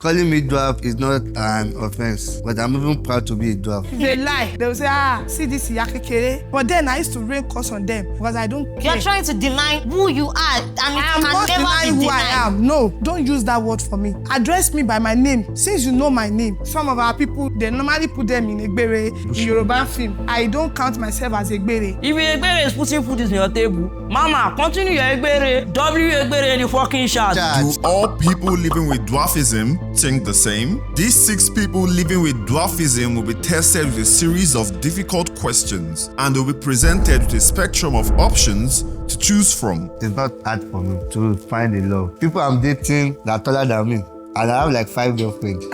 Calling me dwarf is not an offense, but I'm even proud to be a dwarf. If they lie, they will say, see this Iyakekere. But then I used to rain curse on them because I don't care. You're trying to deny who you are, and I am not denying who I am. No, don't use that word for me. Address me by my name. Since you know my name, some of our people, they normally put them in Egbere, in Yoruba film. I don't count myself as Egbere. If Egbere is putting food in your table, Mama, continue your Egbere. W Egbere in the fucking shot. Do all people living with dwarfism think the same? These 6 people living with dwarfism will be tested with a series of difficult questions, and they'll be presented with a spectrum of options to choose from. It's not hard for me to find a love. People I'm dating that are taller than me, and I have like 5 girlfriends.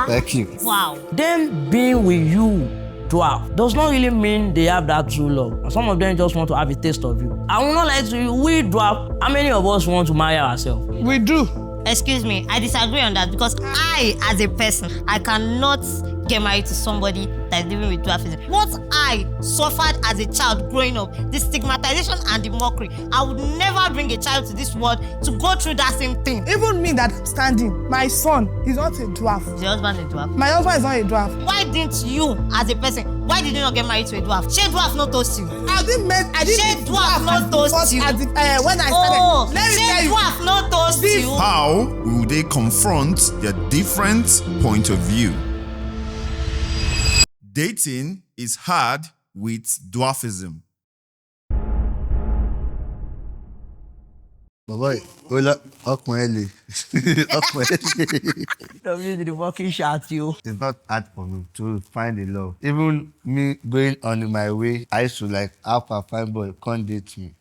Thank you. Wow. Them being with you, dwarf, does not really mean they have that true love. And some of them just want to have a taste of you. I will not lie to you, we dwarf, how many of us want to marry ourselves? We do. Excuse me, I disagree on that because I, as a person, I cannot get married to somebody that is living with dwarfism. What I suffered as a child growing up, the stigmatization and the mockery, I would never bring a child to this world to go through that same thing. Even me that I'm standing, my son is not a dwarf. Is your husband a dwarf? My husband is not a dwarf. Why didn't you, as a person, why did you not get married to a dwarf? She dwarf not toast you. I didn't She dwarf not toast you. When I started, Oh, let me tell she you. dwarf not toast you. How will they confront their different point of view? Dating is hard with dwarfism. Boy, ọkùnrin W the fucking shot, you. It's not hard for me to find a love. Even me going on my way, I used to like have a fine boy come date me.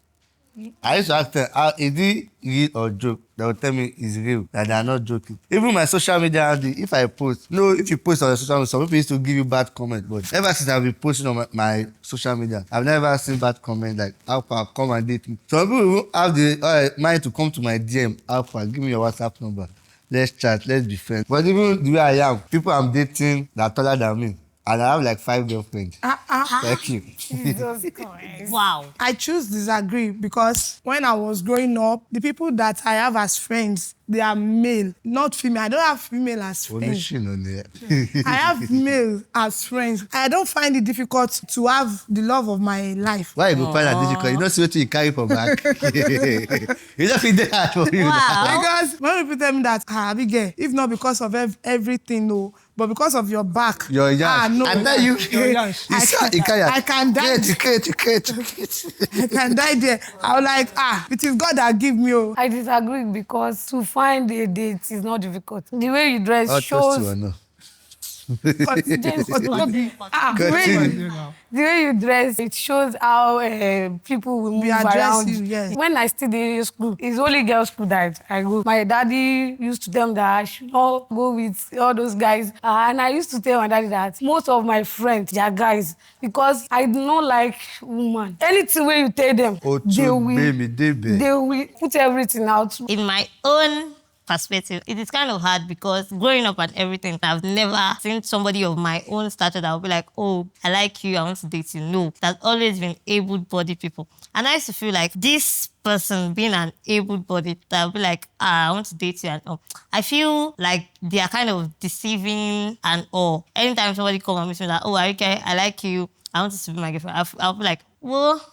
I used to ask them, is it real or joke? They will tell me it's real, that they are not joking. Even my social media handle, if I post, if you post on your social media, some people used to give you bad comments, but ever since I've been posting on my social media, I've never seen bad comments like, Alpha, come and date me. Some people have the mind to come to my DM, Alpha, give me your WhatsApp number. Let's chat, let's be friends. But even the way I am, people I'm dating that are taller than me, and I have like 5 girlfriends. Thank you. Jesus Christ. Wow. I choose disagree because when I was growing up, the people that I have as friends, they are male, not female. I don't have female as friends. I have male as friends. I don't find it difficult to have the love of my life. Why you go find that difficult? You don't see what you carry for back. You don't feel that for you. Wow. Because when people tell me that, Abigail, if not because of everything, no, but because of your back. Your yash. No. I tell you. I can die. I can die there. I was like, it is God that give me. I disagree because to find a date is not difficult. The way you dress shows. The way you dress, it shows how people will move around. You, yes. When I still in school, it's only girls' school that I go. My daddy used to tell me that I should not go with all those guys. And I used to tell my daddy that most of my friends, they are guys. Because I do not like women. Anything where you tell them, they will put everything out. In my own perspective, it is kind of hard because growing up and everything, I've never seen somebody of my own stature that will be like, oh, I like you, I want to date you. No, that's always been able-bodied people. And I used to feel like this person being an able-bodied, that will be like, I want to date you and all. I feel like they are kind of deceiving and all. Anytime somebody comes and meets me like, oh, I like you, I want to be my girlfriend, I'll be like, well,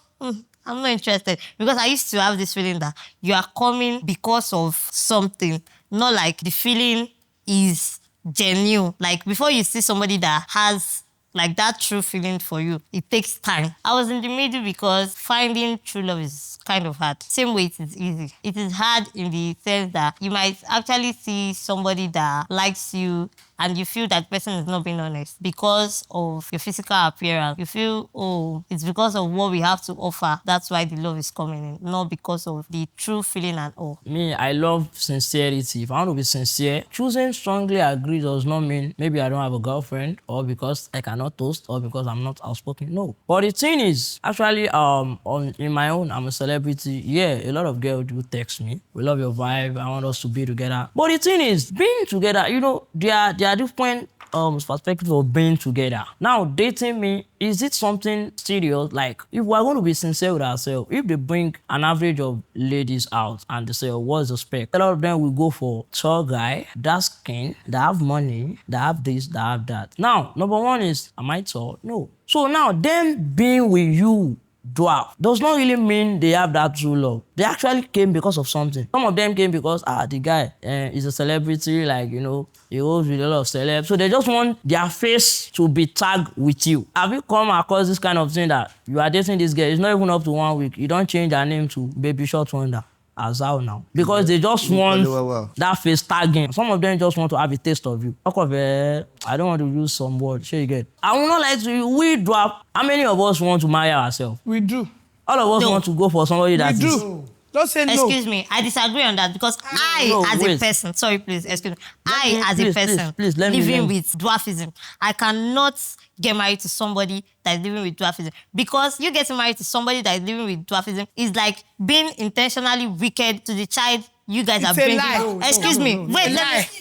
I'm not interested. Because I used to have this feeling that you are coming because of something, not like the feeling is genuine. Like before you see somebody that has like that true feeling for you, it takes time. I was in the middle because finding true love is kind of hard. Same way it is easy. It is hard in the sense that you might actually see somebody that likes you and you feel that person is not being honest because of your physical appearance. You feel, oh, it's because of what we have to offer. That's why the love is coming in, not because of the true feeling and all. Me, I love sincerity. If I want to be sincere, choosing strongly agree does not mean maybe I don't have a girlfriend or because I cannot toast or because I'm not outspoken. No. But the thing is, actually, in my own, I'm a celebrity. Yeah, a lot of girls do text me. We love your vibe. I want us to be together. But the thing is, being together, you know, there are different perspective of being together. Now, dating me, is it something serious? Like, if we're going to be sincere with ourselves, if they bring an average of ladies out and they say, oh, what's the spec? A lot of them will go for tall guy, dark skin, that have money, that have this, that have that. Now, number one is, am I tall? No. So now, them being with you, dwarf, does not really mean they have that true love. They actually came because of something. Some of them came because the guy is a celebrity, like, you know, he goes with a lot of celebs. So they just want their face to be tagged with you. Have you come across this kind of thing that you are dating this girl? It's not even up to 1 week. You don't change her name to Baby Short Wonder. As how now? Because they just want that face tagging. Some of them just want to have a taste of you. I don't want to use some word. Sure you get. I will not lie to you. We dwarf. How many of us want to marry ourselves? We do. All of us want to go for somebody that We is. do. Don't say no. Excuse me, I disagree on that because a person, sorry, please, excuse me. A person living with dwarfism, I cannot get married to somebody that is living with dwarfism, because you getting married to somebody that is living with dwarfism is like being intentionally wicked to the child you guys are bringing. Excuse me. Wait,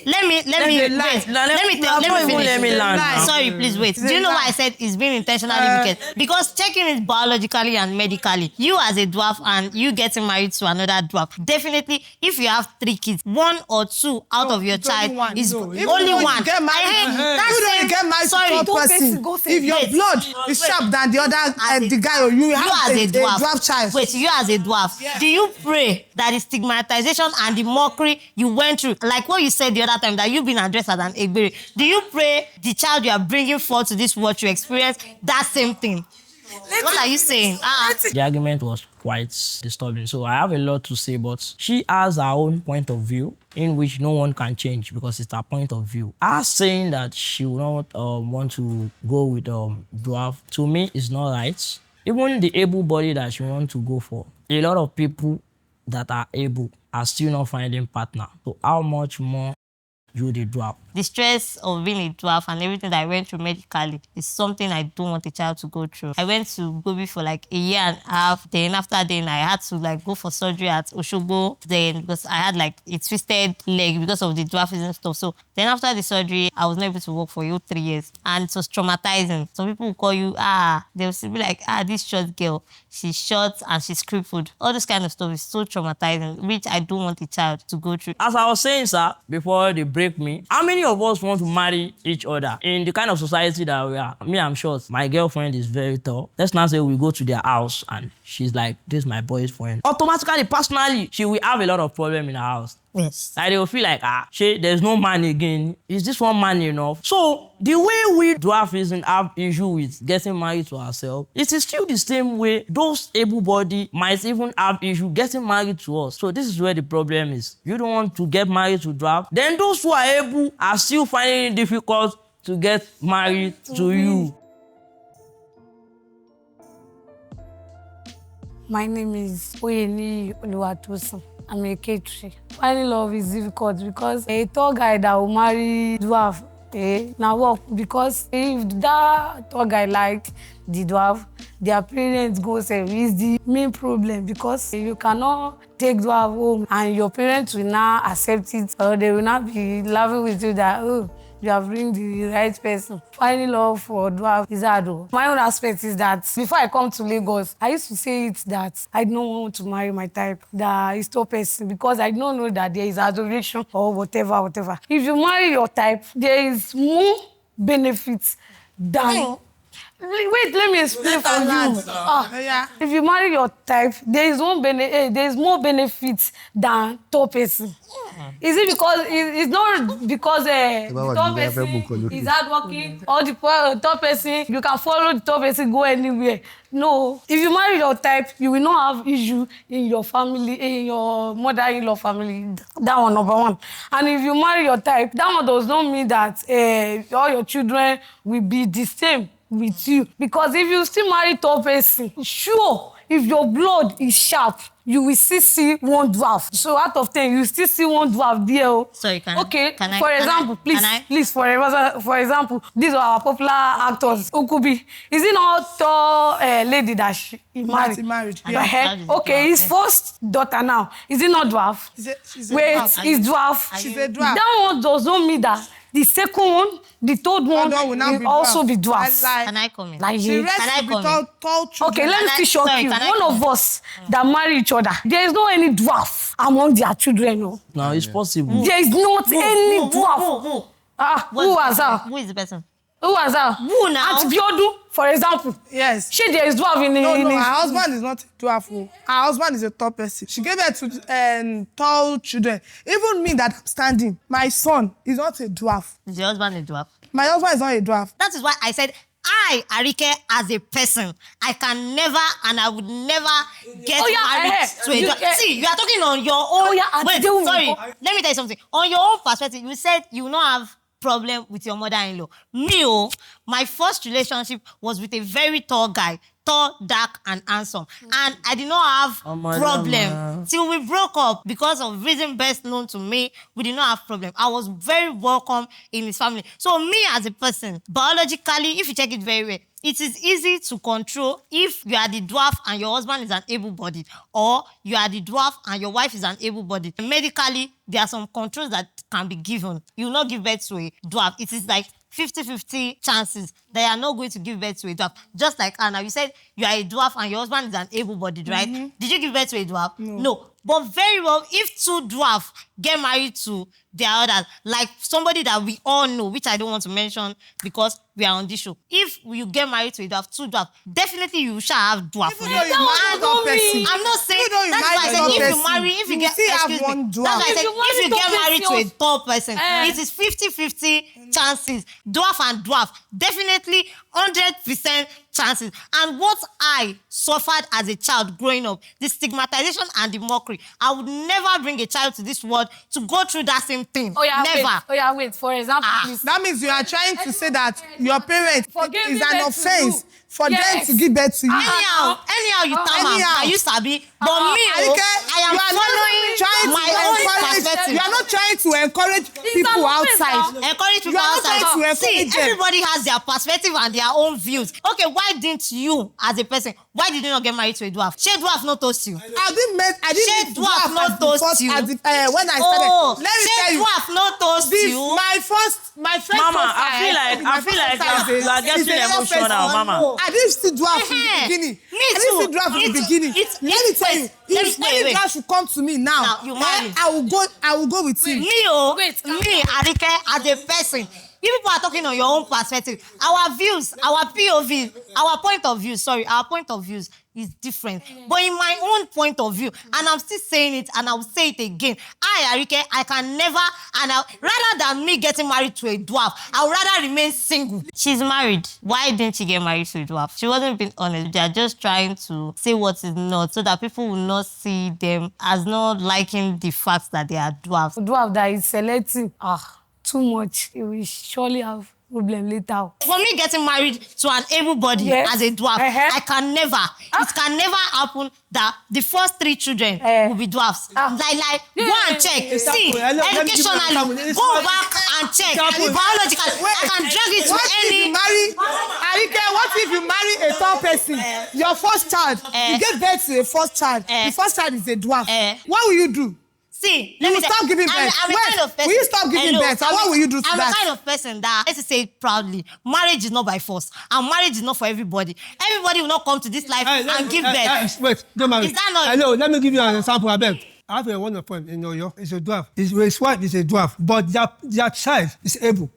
let me finish. Sorry, please wait. Do you know why I said it's being intentionally wicked? Because checking it biologically and medically, you as a dwarf and you getting married to another dwarf, definitely if you have 3 kids, 1 or 2 out of your child is only one. Sorry, if your blood is sharp than the other the guy, or you have a dwarf child. Wait, you as a dwarf, do you pray that the stigmatization and the mockery you went through, like what you said the other time, that you've been addressed as an Egbere, do you pray the child you are bringing forth to this world to experience that same thing? What are you saying? The argument was quite disturbing, so I have a lot to say, but she has her own point of view in which no one can change because it's her point of view. Her saying that she will not want to go with dwarf, to me, is not right. Even the able body that she wants to go for, a lot of people that are able are still not finding partner. So how much more you the dwarf? The stress of being a dwarf and everything that I went through medically is something I don't want a child to go through. I went to Gobi for like a year and a half. Then after then, I had to like go for surgery at Oshobo. Then because I had like a twisted leg because of the dwarfism stuff. So then after the surgery, I was not able to work for 3 years. And it was traumatizing. Some people will call you, they'll be like, this short girl, she's short and she's crippled. All this kind of stuff is so traumatizing, which I don't want a child to go through. As I was saying, sir, before they break me, how many of us want to marry each other in the kind of society that we are? Me, I'm short. My girlfriend is very tall. Let's not say we go to their house and she's like, this is my boyfriend. Automatically, personally, she will have a lot of problem in her house. Yes. Like they will feel like, there's no man again. Is this one man enough? So the way we dwarfism have issue with getting married to ourselves, it is still the same way those able-bodied might even have issue getting married to us. So this is where the problem is. You don't want to get married to dwarf. Then those who are able are still finding it difficult to get married to you. My name is Oyeni Oluwatosin. I'm a catering. Finding love is difficult because a tall guy that will marry dwarf, now work, because if that tall guy liked the dwarf, their parents go say is the main problem, because you cannot take dwarf home and your parents will not accept it, or they will not be laughing with you that, you have bring the right person. Finding love for dwarf is hard. My own aspect is that before I come to Lagos, I used to say it that I don't want to marry my type, that is top person, because I don't know that there is adoration or whatever. If you marry your type, there is more benefits than... Wait, let me explain for you. If you marry your type, there is more benefits than top person. Is it because it's not because top person is hardworking, or the top person you can follow the top person go anywhere? No. If you marry your type, you will not have issue in your family, in your mother-in-law family. That one, number one. And if you marry your type, that one does not mean that all your children will be the same with you. Because if you still marry top person, sure, if your blood is sharp, you will still see one dwarf. So out of 10, you still see one dwarf there. Sorry, for example, for example, these are our popular actors. Ukubi, is it not tall lady that he married? Yeah. Okay, his first daughter now, is it not dwarf? She's a dwarf. She's a dwarf. That one does not mean that the second one, the third one will now will also be dwarf. dwarf. Can I come in? Like The you. rest Can I will be come in? tall children. Okay, let me still shock sorry, you. can I One come? of us that marry each other, there is not any dwarf among their children. No. No, it's possible. There is not any dwarf. Who? Who was that? Who is the person? Who was that? Who now? Auntie Biodu, for example. Yes. She there is dwarf in No, her his... husband is not a dwarf. Her husband is a tall person. She gave birth to tall children. Even me that I'm standing, my son is not a dwarf. Is your husband a dwarf? My husband is not a dwarf. That is why I said, I, Arike, as a person, I can never and I would never get married to a dwarf. See, you are talking on your own. Wait, sorry. Let me tell you something. On your own perspective, you said you will not have problem with your mother-in-law. Me, my first relationship was with a very tall guy. Tall, dark, and handsome. And I did not have problem till we broke up because of reason best known to me. We did not have problem. I was very welcome in his family. So me as a person, biologically, if you check it very well, it is easy to control if you are the dwarf and your husband is an able-bodied, or you are the dwarf and your wife is an able-bodied. Medically, there are some controls that can be given. You will not give birth to a dwarf. It is like 50-50 chances that you are not going to give birth to a dwarf. Just like Anna, you said you are a dwarf and your husband is an able-bodied, right? Did you give birth to a dwarf? No. But very well, if two dwarfs get married to their others, like somebody that we all know, which I don't want to mention because we are on this show. If you get married to a dwarf, two dwarfs, definitely you shall have dwarf. Even though you marry one person, I'm not saying even though you that's why I marry said one if you person, marry, if you you get still have excuse one me, dwarf. that's why I said if you get married to a tall person, it is 50-50 chances. Dwarf and dwarf, definitely 100% chances. And what I suffered as a child growing up, the stigmatization and the mockery, I would never bring a child to this world to go through that same thing. Oh yeah, never. wait. Oh yeah, wait. For example, please. That means you are trying to say that your parents Forgive is me an birth to offense you. for them Yes. to give birth to you. Anyhow, you tell me, anyhow. I used to be, but me, Arike, I am you are following not trying my to own encourage. perspective. You are not trying to encourage people an offense outside. now. Encourage people You are not outside. trying to encourage See, them. everybody has their perspective and their own views. Okay, why didn't you, as a person, why did you not get married to a dwarf? She dwarf not toast you. I didn't meet dwarf as not the toast first- you. as the, when I started. Oh, Let me she tell you. dwarf not toast This you. my friend. Mama, first I feel like you are getting emotional, Mama. I didn't see dwarf in the Eh-heh. beginning. Me I didn't too. see dwarf in Me the too. beginning. It's- Let me tell you, let if me- any wait. dwarf should come to me now, You marry. I will go with him. Me, Arike, as a person, you people are talking on your own perspective. Our views, our POV, our point of views is different. But in my own point of view, and I'm still saying it, and I will say it again, Arike, I can never, rather than me getting married to a dwarf, I would rather remain single. She's married. Why didn't she get married to a dwarf? She wasn't being honest. They are just trying to say what is not, so that people will not see them as not liking the fact that they are dwarfs. Dwarf that is selecting, too much. He will surely have problem later. For me, getting married to an able-bodied Yes. as a dwarf, I can never. It can never happen that the first 3 children will be dwarfs. Go and check. See, educationally, go back and check. Biologically, I can drag it to What if any. you marry, Arike, what if you marry a tall person? Your first child, you get birth to a first child. The first child is a dwarf. What will you do? See, You let will me stop giving birth. I'm a Wait, kind of person. will you stop giving birth? And what will you do to I'm that? a kind of person that, let's say it proudly, marriage is not by force. And marriage is not for everybody. Everybody will not come to this life and give birth. Wait, don't marry. Is that not- Hello, let me give you an example, I beg. I have one of them in Oyo. It's a dwarf. His wife is a dwarf, but their child is able.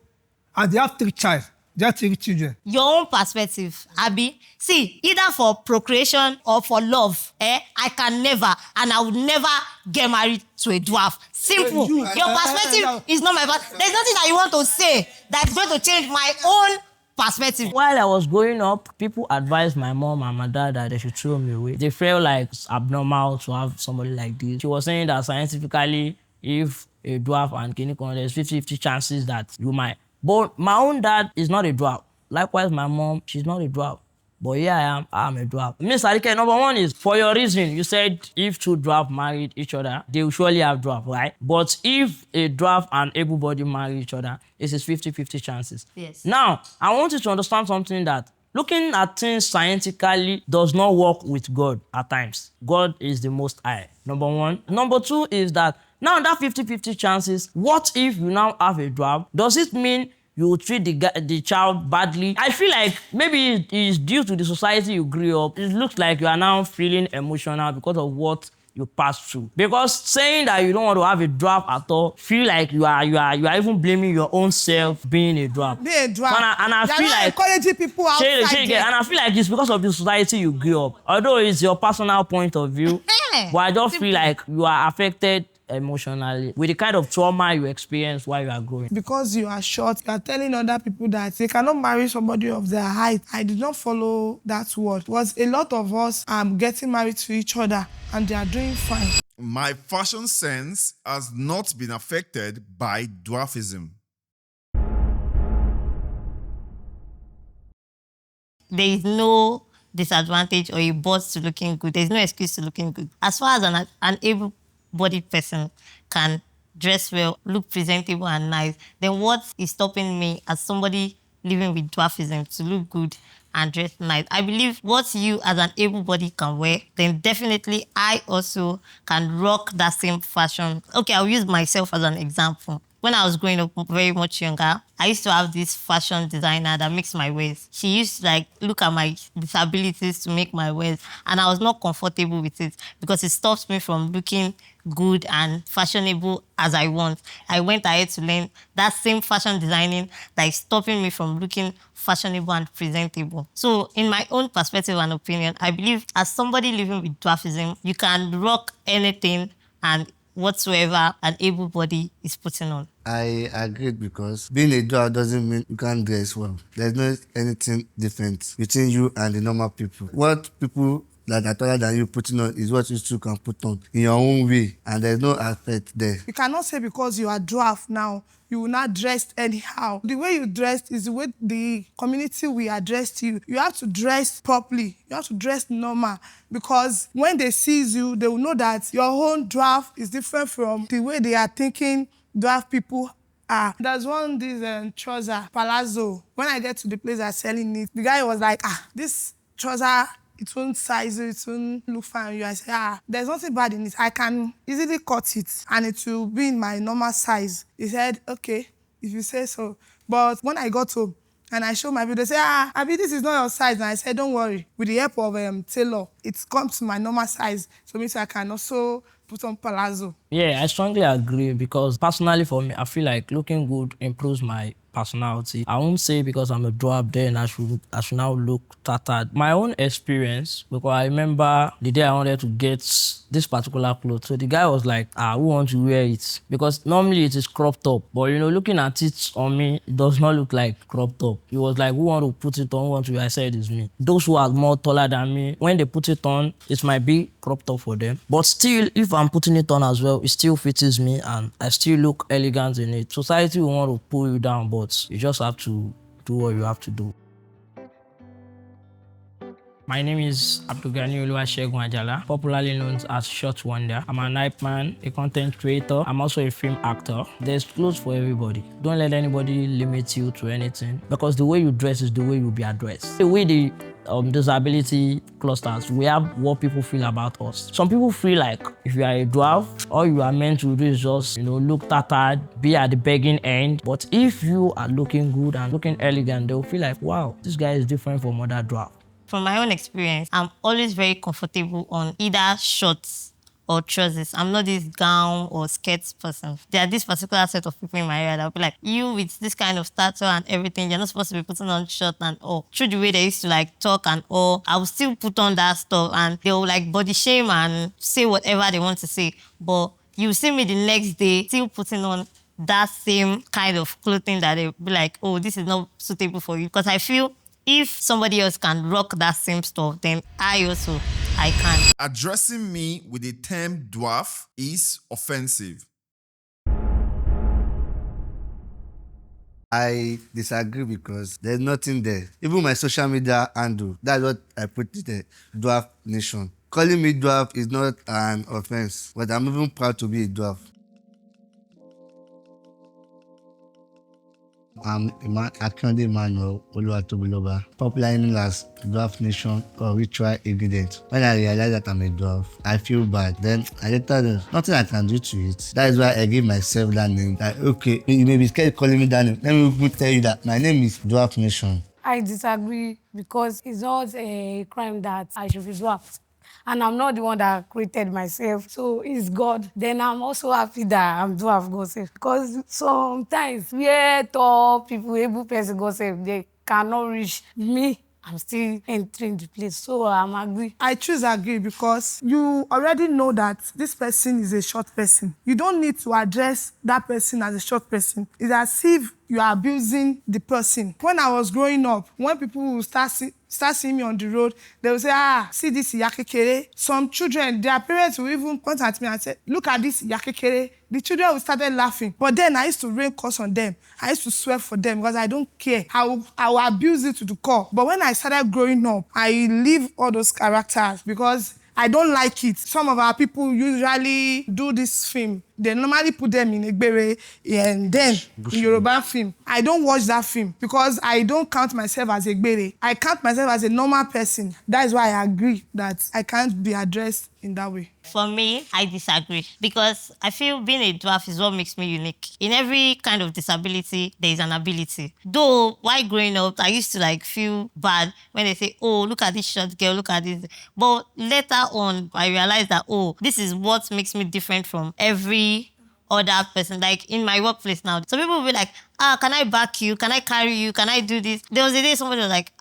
And they have 3 children. They have 3 children. Your own perspective, Abby. See, either for procreation or for love, I can never, and I would never get married to a dwarf. Simple. Your perspective is not my perspective. There's nothing that you want to say that's going to change my own perspective. While I was growing up, people advised my mom and my dad that they should throw me away. They felt like it's abnormal to have somebody like this. She was saying that scientifically, if a dwarf and Kinikon, there's 50-50 chances that you might. But my own dad is not a dwarf. Likewise, my mom, she's not a dwarf. But here I am a dwarf. Miss Arike, number one is, for your reason, you said if 2 dwarfs married each other, they will surely have dwarf, right? But if a dwarf and able-bodied marry each other, it is 50-50 chances. Yes. Now, I want you to understand something that looking at things scientifically does not work with God at times. God is the most high, number one. Number two is that now that 50-50 chances, what if you now have a dwarf? Does it mean you will treat the child badly? I feel like maybe it's due to the society you grew up. It looks like you are now feeling emotional because of what you pass through. Because saying that you don't want to have a draft at all, feel like you are even blaming your own self being a draft. Be a draft. And I feel like encouraging people outside there. and I feel like it's because of the society you grew up. Although it's your personal point of view, but I just feel like you are affected emotionally with the kind of trauma you experience while you are growing. Because you are short, you are telling other people that they cannot marry somebody of their height. I did not follow that word. Was a lot of us getting married to each other and they are doing fine. My fashion sense has not been affected by dwarfism. There is no disadvantage or a boss to looking good. There's no excuse to looking good. As far as an able-bodied person can dress well, look presentable and nice, then what is stopping me as somebody living with dwarfism to look good and dress nice? I believe what you as an able-bodied can wear, then definitely I also can rock that same fashion. Okay, I'll use myself as an example. When I was growing up very much younger, I used to have this fashion designer that makes my wares. She used to look at my disabilities to make my wares, and I was not comfortable with it because it stops me from looking good and fashionable as I want. I went ahead to learn that same fashion designing that is stopping me from looking fashionable and presentable. So in my own perspective and opinion, I believe as somebody living with dwarfism, you can rock anything and whatsoever an able body is putting on. I agree because being a dwarf doesn't mean you can't dress well. There's not anything different between you and the normal people. What people that are taller than you putting on is what you too can put on in your own way, and there's no aspect there. You cannot say because you are dwarf now, you will not dress anyhow. The way you dress is the way the community will address you. You have to dress properly. You have to dress normal because when they see you, they will know that your own dwarf is different from the way they are thinking dwarf people are. There's this trouser, palazzo. When I get to the place that's selling it, the guy was like, this trouser, it won't size you, it won't look fine on you. I said, there's nothing bad in it. I can easily cut it and it will be in my normal size. He said, okay, if you say so. But when I got home and I showed my video, they say, Abi, this is not your size. And I said, don't worry. With the help of tailor, it comes to my normal size. So means I can also put on palazzo. Yeah, I strongly agree because personally for me, I feel like looking good improves my personality. I won't say because I'm a dwarf then I should now look tattered. My own experience, because I remember the day I wanted to get this particular clothes. So the guy was like, who wants to wear it? Because normally it is crop top. But looking at it on me, it does not look like crop top. He was like, who want to put it on? Who want to wear? I said it's me. Those who are more taller than me, when they put it on, it might be crop top for them. But still, if I'm putting it on as well, it still fits me and I still look elegant in it. Society will want to pull you down, but you just have to do what you have to do. My name is Abdulgani Oluwasegun Ajala, popularly known as Short Wonder. I'm an hype man, a content creator. I'm also a film actor. There's clothes for everybody. Don't let anybody limit you to anything because the way you dress is the way you'll be addressed. The way the disability clusters, we have what people feel about us. Some people feel like if you are a dwarf, all you are meant to do is just, look tattered, be at the begging end. But if you are looking good and looking elegant, they'll feel like, wow, this guy is different from other dwarf. From my own experience, I'm always very comfortable on either shorts or trousers. I'm not this gown or skirts person. There are this particular set of people in my area that will be like, you with this kind of stature and everything, you're not supposed to be putting on short and all. Through the way they used to talk and all, I will still put on that stuff and they'll body shame and say whatever they want to say. But you see me the next day still putting on that same kind of clothing that they'll be like, oh, this is not suitable for you. Because I feel if somebody else can rock that same stuff, then I can. Addressing me with the term dwarf is offensive. I disagree because there's nothing there. Even my social media handle, that's what I put it there, Dwarf Nation. Calling me dwarf is not an offense, but I'm even proud to be a dwarf. I'm Akande Emmanuel Oluwatobiloba, popularly known as Dwarf Nation or Ritual Ingredient. When I realized that I'm a dwarf, I feel bad. Then I later know nothing I can do to it. That is why I give myself that name. Like, okay, you may be scared calling me that name. Let me even tell you that my name is Dwarf Nation. I disagree because it's not a crime that I should be dwarfed. And I'm not the one that created myself. So it's God. Then I'm also happy that I'm dwarf God self. Because sometimes where tall people, able person God self, they cannot reach me. I'm still entering the place. So I'm agree. I choose agree because you already know that this person is a short person. You don't need to address that person as a short person. It's as if you are abusing the person. When I was growing up, when people will start seeing me on the road, they will say, see this yakekere. Some children, their parents will even point at me and say, look at this yakekere. The children will start laughing. But then I used to rain curse on them. I used to swear for them because I don't care. I will abuse it to the core. But when I started growing up, I leave all those characters because I don't like it. Some of our people usually do this film. They normally put them in Egbere and then in Yoruba film. I don't watch that film because I don't count myself as Egbere. I count myself as a normal person. That is why I agree that I can't be addressed in that way. For me, I disagree because I feel being a dwarf is what makes me unique. In every kind of disability, there is an ability. Though, while growing up, I used to feel bad when they say, oh, look at this short girl, look at this. But later on, I realized that, oh, this is what makes me different from every other person. Like in my workplace now, some people will be like, can I back you? Can I carry you? Can I do this? There was a day somebody was like,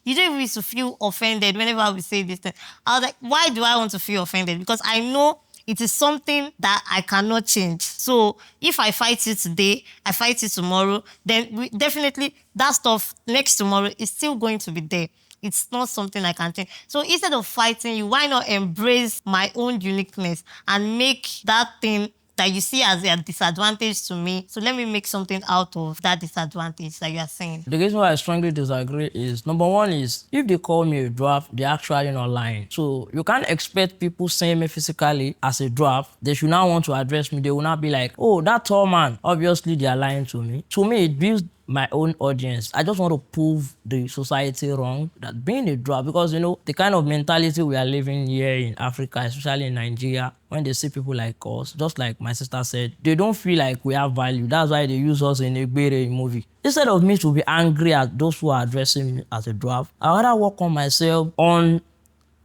you don't even used to feel offended whenever we say this thing. I was like, why do I want to feel offended? Because I know it is something that I cannot change. So if I fight you today, I fight you tomorrow, then definitely that stuff next tomorrow is still going to be there. It's not something I can change. So instead of fighting you, why not embrace my own uniqueness and make that thing that you see as a disadvantage to me? So let me make something out of that disadvantage that you are saying. The reason why I strongly disagree is, number one is, if they call me a dwarf, they're actually not lying. So you can't expect people seeing me physically as a dwarf. They should not want to address me. They will not be like, oh, that tall man. Obviously, they are lying to me. To me, it builds my own audience. I just want to prove the society wrong that being a dwarf, because the kind of mentality we are living here in Africa, especially in Nigeria, when they see people like us, just like my sister said, they don't feel like we have value. That's why they use us in a Egbere movie. Instead of me to be angry at those who are addressing me as a dwarf, I rather work on myself, on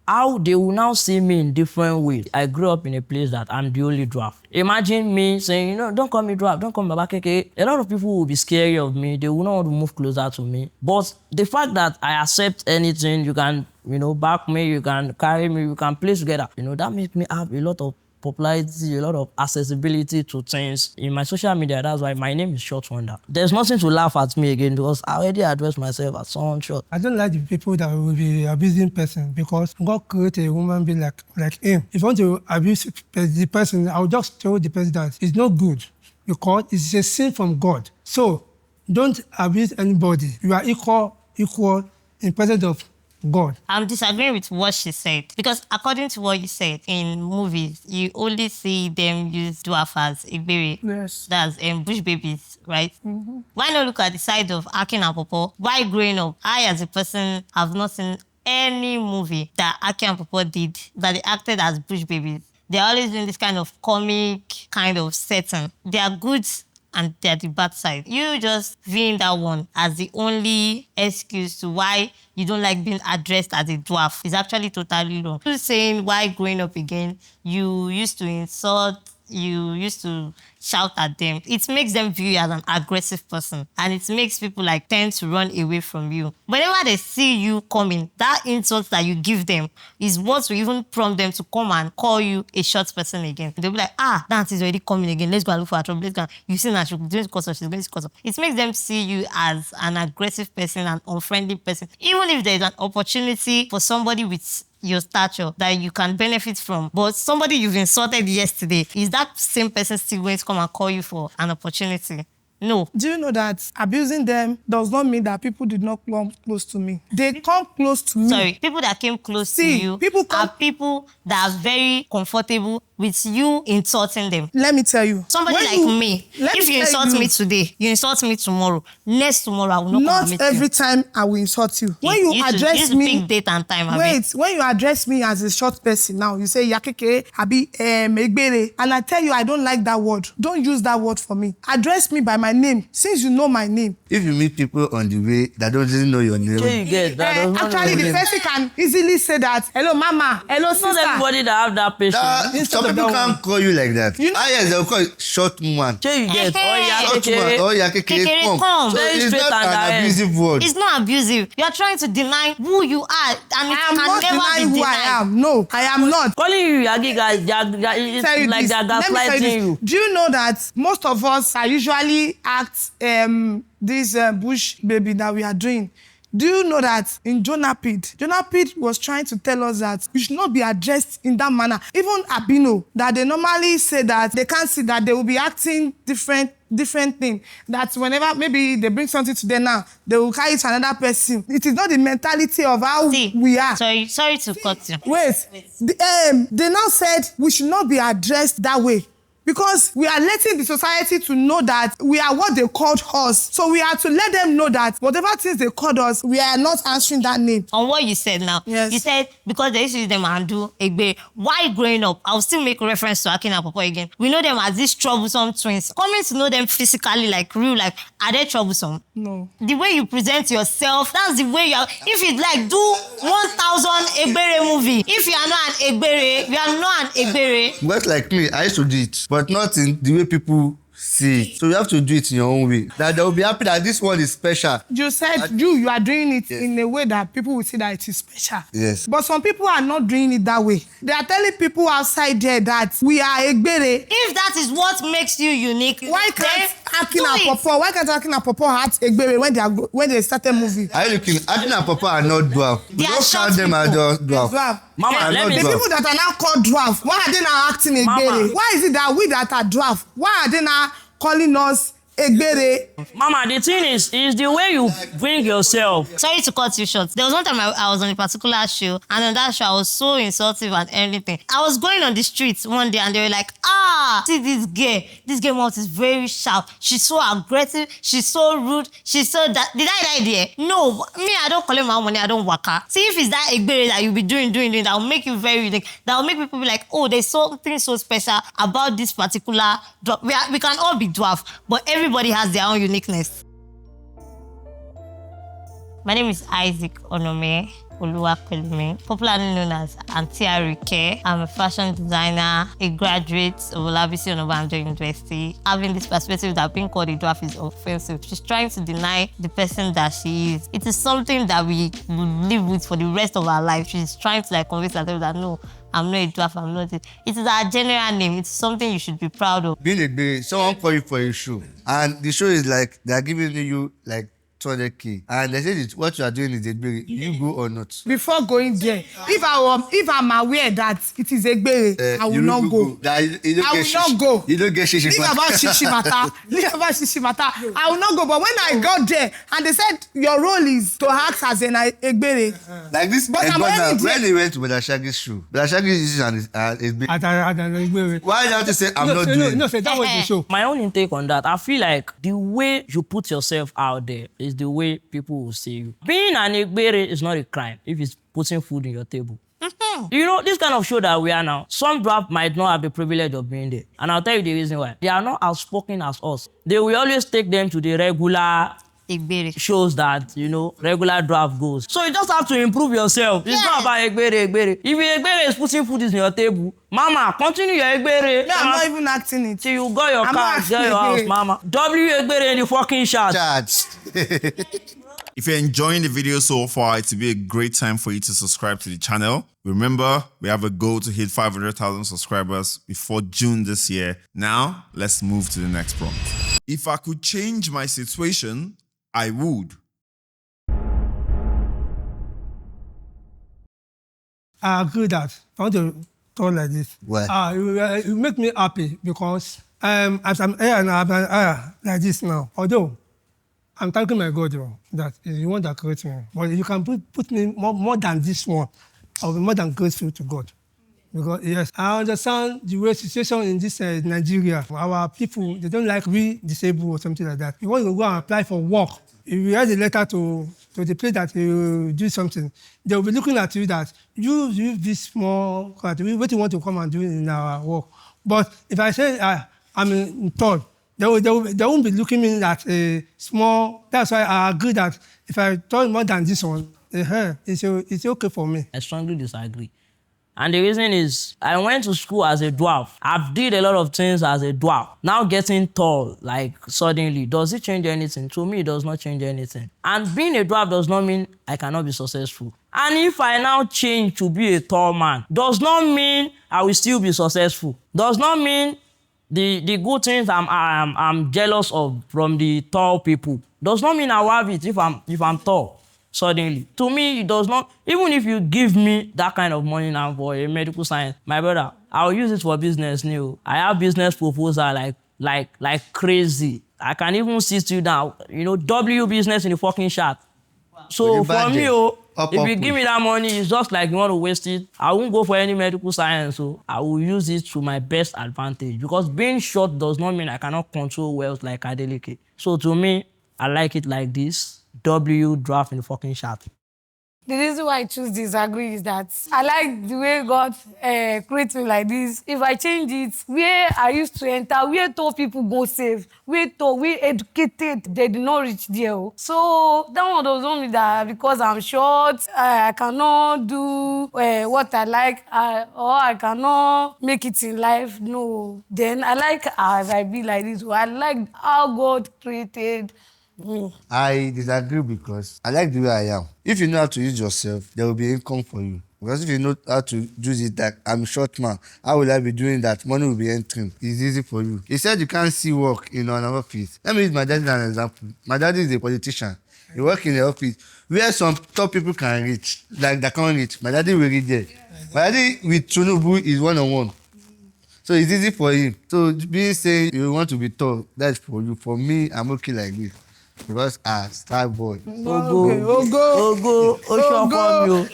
how they will now see me in different ways. I grew up in a place that I'm the only dwarf. Imagine me saying, don't call me dwarf, don't call me Baba Keke. A lot of people will be scary of me. They will not want to move closer to me. But the fact that I accept anything, you can, back me, you can carry me, you can play together, that makes me have a lot of popularity, a lot of accessibility to things in my social media. That's why my name is Short Wonder. There's nothing to laugh at me again because I already addressed myself as someone short. I don't like the people that will be abusing person because God created a woman being like him. If you want to abuse the person, I will just tell the person that it's not good because it's a sin from God. So don't abuse anybody. You are equal in presence of God. I'm disagreeing with what she said because according to what you said, in movies, you only see them use dwarf as Egbere. Yes. That's bush babies, right? Mm-hmm. Why not look at the side of Akin and Popo? Why growing up, I as a person have not seen any movie that Akin and Popo did that they acted as bush babies. They're always doing this kind of comic kind of setting. They are good and they're the bad side. You just viewing that one as the only excuse to why you don't like being addressed as a dwarf is actually totally wrong. You saying why growing up again, you used to insult, you used to shout at them. It makes them view you as an aggressive person and it makes people tend to run away from you. Whenever they see you coming, that insult that you give them is what will even prompt them to come and call you a short person again. They'll be like, that is already coming again. Let's go and look for her trouble. Let's go. You see that she's going to cause her, she's going to cause her. It makes them see you as an aggressive person, an unfriendly person. Even if there's an opportunity for somebody with your stature that you can benefit from, but somebody you've insulted yesterday, is that same person still going to come and call you for an opportunity? No. Do you know that abusing them does not mean that people did not come close to me? They come close to me. Sorry, people that came close to you people are people that are very comfortable with you insulting them. Let me tell you. Somebody when like me, if you tell insult me today, you insult me tomorrow, next tomorrow I will not Not every time I will insult you. When you address me, pick date and time. wait, when you address me as a short person now, you say yakeke, abi megbere, and I tell you I don't like that word. Don't use that word for me. Address me by my name, since you know my name. If you meet people on the way that doesn't know your name, You get that. Actually, the person can easily say that, hello mama, hello It's not sister. everybody that have that patience. some people can't call you like that. You know- Yes, they'll call you short woman. You get Short woman. Oh, yeah, Kekere, come. come. So Very it's straight not and an direct. abusive word. It's not abusive. You are trying to deny who you are, and it I am can not never denying be who denied. I am. No, I am not. calling you Yagi guys, it's Tell you like this. they're Let me tell you gaslighting this. you. Do you know that most of us are usually act this bush baby that we are doing? Do you know that in Jonapid was trying to tell us that we should not be addressed in that manner. Even Abino, that they normally say that they can't see that they will be acting different thing. That whenever maybe they bring something to them now, they will carry it to another person. It is not the mentality of how See, we are. sorry to cut you. Wait. They now said we should not be addressed that way. Because we are letting the society to know that we are what they called us. So we are to let them know that whatever things they called us, we are not answering that name. On what you said now, Yes. you said because they used to use them and do Egbe. Why growing up? I'll still make reference to Akin and Popo again. We know them as these troublesome twins. Coming to know them physically, like real, like are they troublesome? No. The way you present yourself, that's the way you are. If you like do 1,000 Egbere movie, if you are not an Egbere, you are not an Egbere. But like me, I used to do it, but not in the way people see it. So you have to do it in your own way. That they will be happy that this one is special. You said you are doing it in a way that people will see that it is special. Yes. But some people are not doing it that way. They are telling people outside there that we are Egbere. If that is what makes you unique, Why can't Akin do and it. Popo? Why can't Akin and Popo have Egbere when they started movie? Are you looking? Akin and Papa are not dwarf. We They are don't short count them as people. dwarf. Dwarf. Mama, They are let not me The dwarf. people that are now called dwarf, why are they now acting Egbere? Mama. Why is it that we that are dwarf, why are they now calling us Egbere? Mama, the thing is the way you bring yourself. Sorry to cut you short. There was one time I was on a particular show, and on that show I was so insultive and everything. I was going on the streets one day, and they were like, see this girl. This girl mouth is very sharp. She's so aggressive. She's so rude. She's so that. Did I die there? No. Me, I don't collect my money. I don't waka. See, if it's that Egbere that you'll be doing, that will make you very unique. That will make people be like, oh, there's something so special about this particular dwarf. We can all be dwarf, but everybody has their own uniqueness. My name is Isaac Onome Oluwapelumi, popularly known as Auntie Arike. I'm a fashion designer, a graduate of Olabisi Onabanjo University. Having this perspective that being called a dwarf is offensive. She's trying to deny the person that she is. It is something that we will live with for the rest of our life. She's trying to convince herself that no, I'm not a dwarf, I'm not it. It is our general name. It's something you should be proud of. Being a baby, someone call you for a show, and the show is like they're giving you like 200K, and they say what you are doing is Egbere. You go or not? Before going there, if I'm aware that it is Egbere, I will not go. I will not go. You don't get shishi. Leave about Shishimata. Leave about Shishimata. I will not go. But when I got there and they said your role is to act as an Egbere. Like this, But I'm Egbona, already when they went to Brother Shaggy's show, Brother Shaggy is an Egbere. Why don't you say I'm not doing it? No, that was the show. My own intake on that, I feel like the way you put yourself out there is the way people will see you. Being an Egbere is not a crime if it's putting food in your table. You know, this kind of show that we are now, some dwarf might not have the privilege of being there. And I'll tell you the reason why. They are not outspoken as us. They will always take them to the regular Egbere. shows that, regular dwarf goes. So you just have to improve yourself. It's not about Egbere. If Egbere is putting food in your table, Mama, continue your Egbere. No, I'm not even acting it. Till you got your I'm car, not get your house, Egbere. Mama. W Egbere in the fucking shot. Charge. If you're enjoying the video so far, it would be a great time for you to subscribe to the channel. Remember, we have a goal to hit 500,000 subscribers before June this year. Now, let's move to the next prompt. If I could change my situation, I would. I agree that I want to talk like this. Why? You make me happy because as I'm here and I'm like this now, although I'm thanking my God that is the one that created me. But you can put me more than this one, I'll be more than grateful to God. Because yes, I understand the way situation in this Nigeria. Our people, they don't like we disabled or something like that. You want to go and apply for work. If you write a letter to the place that you do something, they will be looking at you that you this small country, what you want to come and do in our work. But if I say I'm in third, they won't be looking at me at a small. That's why I agree that if I turn more than this one, it's okay for me. I strongly disagree. And the reason is, I went to school as a dwarf. I've did a lot of things as a dwarf. Now getting tall, like suddenly, does it change anything? To me, it does not change anything. And being a dwarf does not mean I cannot be successful. And if I now change to be a tall man, does not mean I will still be successful. Does not mean the good things I'm jealous of from the tall people. Does not mean I will have it if I'm tall. Suddenly, to me, it does not. Even if you give me that kind of money now for a medical science, my brother, I'll use it for business. I have business proposal like crazy. I can even sit you down, W business in the fucking shop. So for me, if you give me that money, it's just like you want to waste it. I won't go for any medical science, so I will use it to my best advantage. Because being short does not mean I cannot control wealth like Adeleke. So to me, I like it like this. W draft in the fucking shop. The reason why I choose disagree is that I like the way God creates me like this. If I change it, where I used to enter, where tall people go safe, where educated, they did not reach there. So that one does not mean that because I'm short, I cannot do what I like, or I cannot make it in life. No. Then I like as I be like this. I like how God created me. I disagree because I like the way I am. If you know how to use yourself, there will be income for you. Because if you know how to use it, like I'm a short man, how will I be doing that? Money will be entering. It's easy for you. He said you can't see work in an office. Let me use my daddy as an example. My daddy is a politician. He works in the office where some top people can reach, like they can't reach. My daddy will reach there. My daddy with Tinubu is one-on-one. So it's easy for him. So being saying you want to be tall, that's for you. For me, I'm okay like this. Because star boy. Ogo.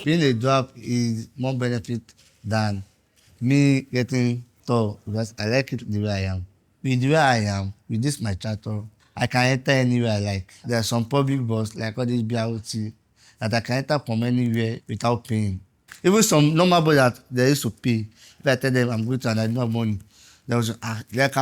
Being a dwarf is more benefit than me getting tall because I like it the way I am. With the way I am, with this my charter, I can enter anywhere I like. There are some public bus like all these BRT that I can enter from anywhere without paying. Even some normal bus that they used to pay. If I tell them I'm going to and I don't have money, they was let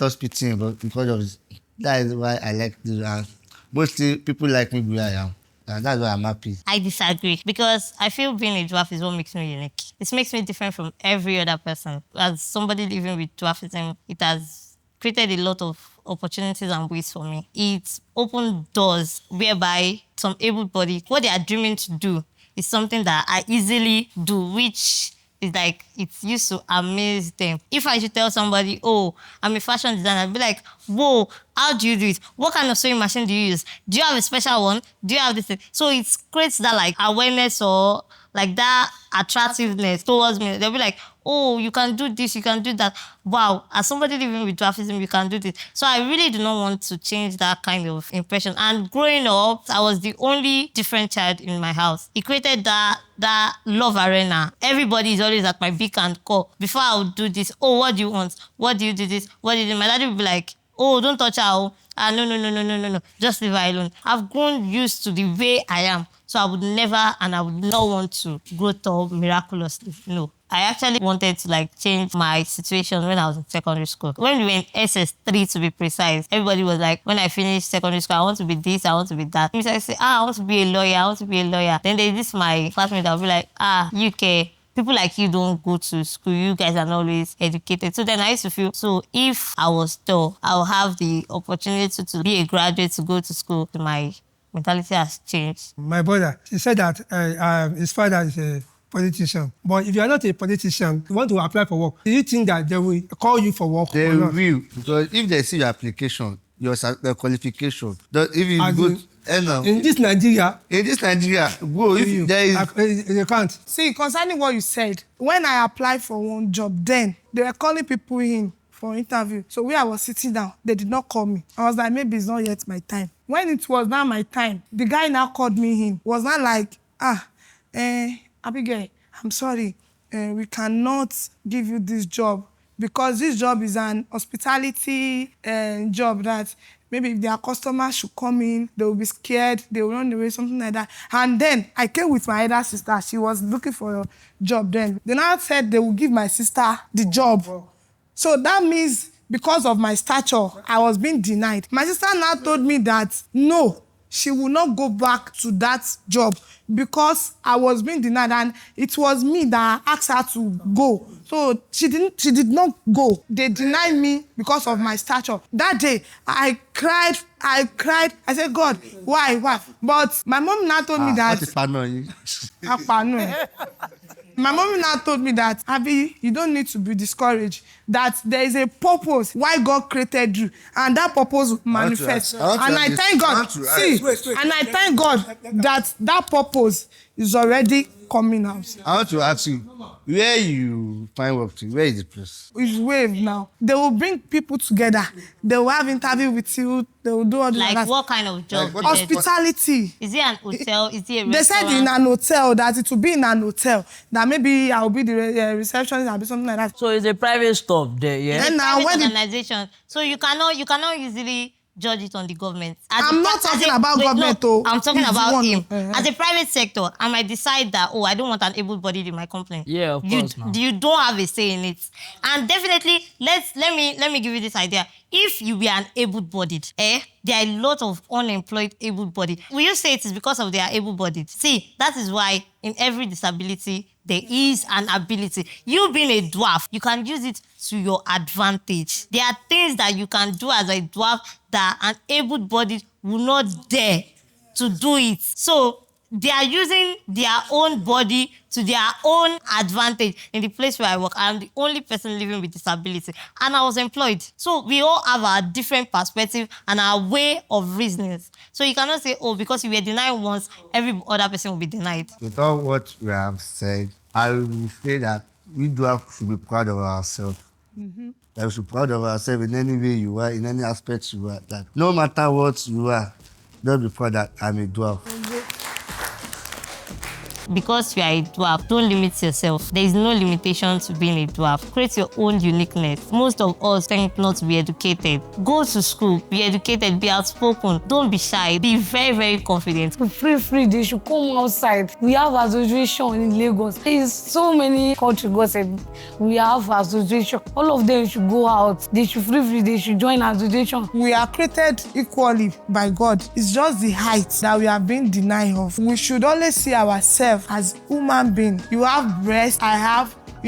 us pity him, but because of this. That is why I like this. Mostly people like me the way I am. And that's why I'm happy. I disagree because I feel being a dwarf is what makes me unique. It makes me different from every other person. As somebody living with dwarfism, it has created a lot of opportunities and ways for me. It's opened doors whereby some able-bodied, what they are dreaming to do is something that I easily do, which is like, it used to amaze them. If I should tell somebody, oh, I'm a fashion designer, I'd be like, whoa, how do you do it? What kind of sewing machine do you use? Do you have a special one? Do you have this thing? So it creates that like awareness or like that attractiveness towards me. They'll be like, oh, you can do this, you can do that. Wow, as somebody living with dwarfism, you can do this. So I really do not want to change that kind of impression. And growing up, I was the only different child in my house. It created that love arena. Everybody is always at my beck and call. Before I would do this, oh, what do you want? What do you do this? What do you do? My daddy would be like, oh, don't touch her. No. Just leave her alone. I've grown used to the way I am. So I would never and I would not want to grow tall miraculously. No. I actually wanted to like change my situation when I was in secondary school. When we were in SS3 to be precise, everybody was like, when I finished secondary school, I want to be this, I want to be that. So I say, I want to be a lawyer, Then there's this my classmate that will be like, UK. People like you don't go to school. You guys are not always educated. So then I used to feel, so if I was tall, I'll have the opportunity to be a graduate, to go to school. My mentality has changed. My brother, he said that his father is a politician. But if you are not a politician, you want to apply for work, do you think that they will call you for work They or not? will. Because if they see your application, your qualification, if you go... In this Nigeria, bro, if there is... you can't. See, concerning what you said, when I applied for one job, then they were calling people in for interview. So where I was sitting down, they did not call me. I was like, maybe it's not yet my time. When it was now my time, the guy now called me in. Was not like, Abigail, I'm sorry. we cannot give you this job because this job is an hospitality job that maybe if their customers should come in, they will be scared, they will run away, something like that. And then I came with my elder sister. She was looking for a job then. They now said they will give my sister the job. So that means because of my stature, I was being denied. My sister now told me that no, she will not go back to that job because I was being denied and it was me that asked her to go. So she did not go. They denied me because of my stature. That day, I cried. I said, God, why? But my mom now told me that... My mom now told me that, Abby, you don't need to be discouraged, that there is a purpose why God created you, and that purpose will manifest. And I thank God, and I thank God that that purpose is already coming out. I want to ask you, where you find work to? Where is the place? It's Wave now. They will bring people together. They will have interview with you. They will do all this. Like what kind of job? Like Hospitality. Is it an hotel? Is it a restaurant? They said in an hotel, that it will be in an hotel. That maybe I will be the receptionist, I'll be something like that. So it's a private stuff there, yeah? And now when organization. So you cannot easily judge it on the government. I'm not talking about government, though. I'm talking It's about one. him. As a private sector, I might decide that, I don't want an able-bodied in my company. Yeah, of course now. You don't have a say in it. And definitely, let me give you this idea. If you be an able-bodied, there are a lot of unemployed able-bodied. Will you say it is because of they are able-bodied? See, that is why in every disability, there is an ability. You being a dwarf, you can use it to your advantage. There are things that you can do as a dwarf that an able-bodied will not dare to do it. So they are using their own body to their own advantage. In the place where I work, I am the only person living with disability, and I was employed. So we all have our different perspective and our way of reasoning. So you cannot say, because you were denied once, every other person will be denied. With all what we have said, I will say that we do have to be proud of ourselves. That we should be proud of ourselves in any way you are, in any aspect you are. That no matter what you are, don't be proud that I'm a dwarf. Because you are a dwarf, don't limit yourself. There is no limitation to being a dwarf. Create your own uniqueness. Most of us tend not to be educated. Go to school, be educated, be outspoken. Don't be shy. Be very, very confident. Free, they should come outside. We have association in Lagos. There is so many countries, God said, we have association. All of them should go out. They should free, they should join association. We are created equally by God. It's just the height that we are being denied of. We should always see ourselves as human being. You have breast, you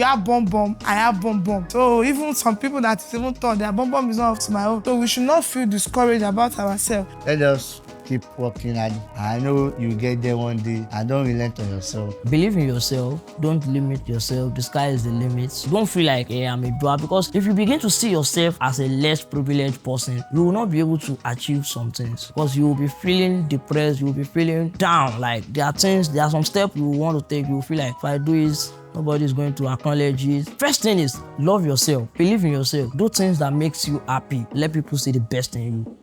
have bum, I have bum. So even some people that even thought their bum is not up to my own. So we should not feel discouraged about ourselves. Let us keep working at it. I know you get there one day, and don't relent on yourself. Believe in yourself. Don't limit yourself. The sky is the limit. Don't feel like, I'm a dwarf, because if you begin to see yourself as a less privileged person, you will not be able to achieve some things, because you will be feeling depressed, you will be feeling down. Like there are some steps you will want to take. You will feel like, if I do this, nobody is going to acknowledge it. First thing is, love yourself. Believe in yourself. Do things that makes you happy. Let people see the best in you.